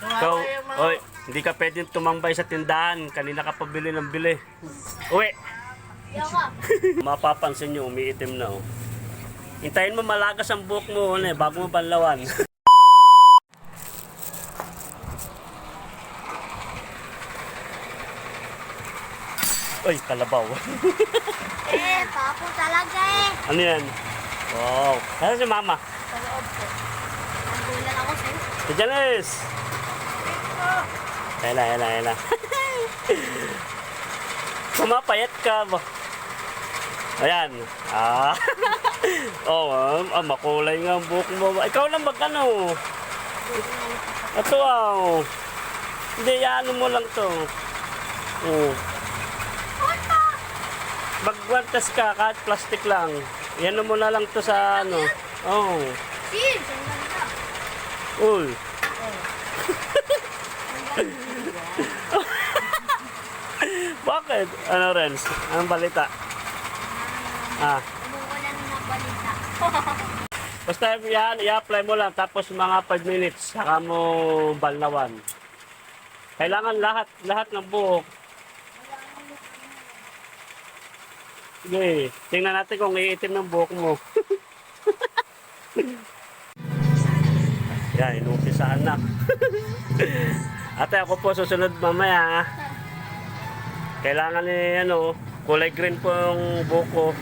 Ikaw, oy, hindi ka pwedeng tumambay sa tindahan. Kanina ka pabili ng bili. Uwi! Mapapansin nyo, umiitim na oh. Hintayin mo malagas ang buhok mo bago mo banlawan. Uy, kalabaw. Papo talaga eh. Ano yan? Wow. Saan si mama? Sa loob ko. Nagbulan ako sa'yo. Si Janice! Ayan na. Kumapayat ka ba? Ayan. Makulay nga ang buhok mo. Ikaw lang mag-ano. Ito Hindi, ano mo lang to. Magwantas ka, kahit plastic lang. Yan mo na lang to sa ano. Sis, ang ganda. Uy. Bakit? Ano, Renz? Anong balita? Umuulan na balita. Basta yan, i-apply mo lang. Tapos mga 5 minutes, saka mo balnawan. Kailangan lahat ng buhok. Sige, tingnan natin kung iitim ng buhok mo. Yan, inumpisaan na. Ate, ako po susunod mamaya. Kailangan kulay green po yung buhok ko.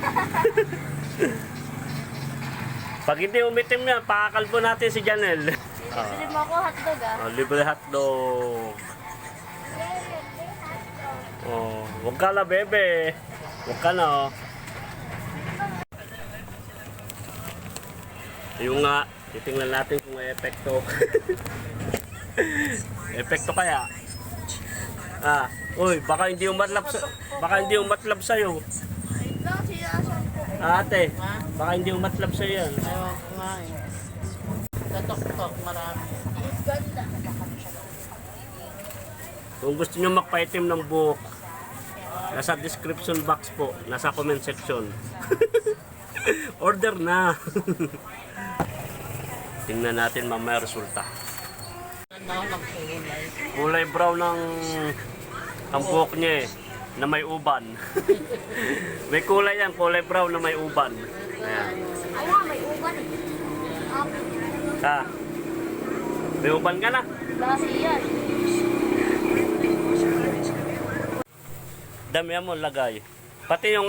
Pag hindi umitim yan, pakakalbo natin si Janelle. Bili mo ako hotdog Libre hotdog. Huwag ka na, bebe. Huwag ka na, Yung nga, titingnan natin kung may epekto. Epekto kaya? Uy, baka hindi umatlab sa'yo. Wait lang, sinasan ko. Ate, baka hindi umatlab sa'yo yan. Ayaw ko nga eh. Tatok-tok marami. Ganda. Kung gusto nyo magpaitim ng buhok, nasa description box po, nasa comment section. Order na. Tingnan natin mamaya resulta. Ano ng kulay? Kulay brown ang buhok niya na may uban. May kulay yan, kulay brown na may uban. Ayan. May uban eh. May uban ka na? Basi yan. Damihan mo lagay. Pati yung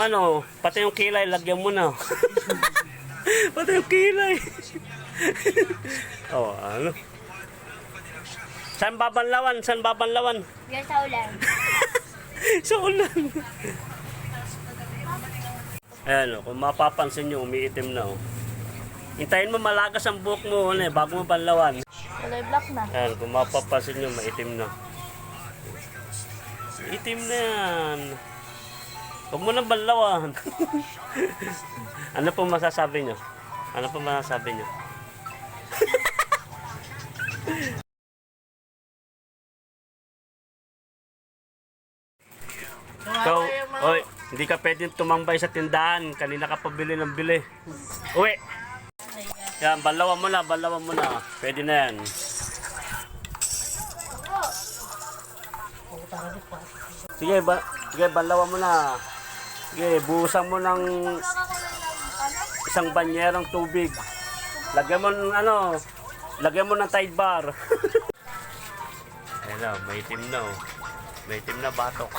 kilay, lagyan mo na. Pati yung kilay. Saan babanlawan? Yan sa ulan. Sa ulan. Ayan kung mapapansin nyo, umiitim na Hintayin mo malagas ang buhok mo bago mo banlawan. Kulay black na. Ayan, kung mapapansin nyo, maitim na. Itim na yan. Huwag mo nang banlawan. Ano po masasabi nyo? Ikaw, oy, hindi ka pwedeng tumambay sa tindahan. Kanina ka pabili ng bili. Uwi! Yan, banlawan mo na. Pwede na yan. Sige, banlawan mo na. Sige, buhusan mo ng isang banyerang tubig. Lagyan mo ng Tide bar. Ayan na, maitim na Maitim na batok.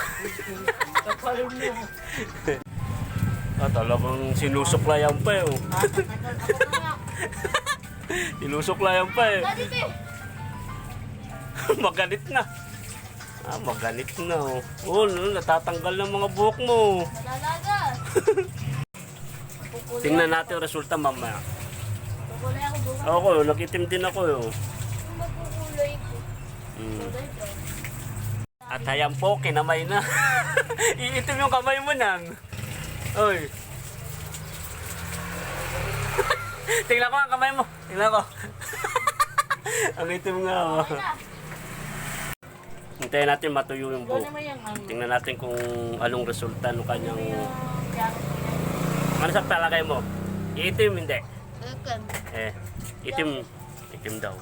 Talagang sinusuklayan pa Sinusuklayan pa Magalit na. Magalit na natatanggal ng mga buhok mo. Lalagas. Tingnan natin yung resulta mamaya. Kukulay ako bukas. Ako, nakitim din ako Yung magkukulay ko. Kulay brown. At ayan po, kinamay na. Iitim yung kamay mo nan. Oy. Tingnan ko ang kamay mo. Tingnan ko. Ang itim nga. Hintayin natin matuyo yung buhok. Tingnan natin kung anong resulta ng kanyang... Ano sa palagay mo? Itim, hindi? Itim daw.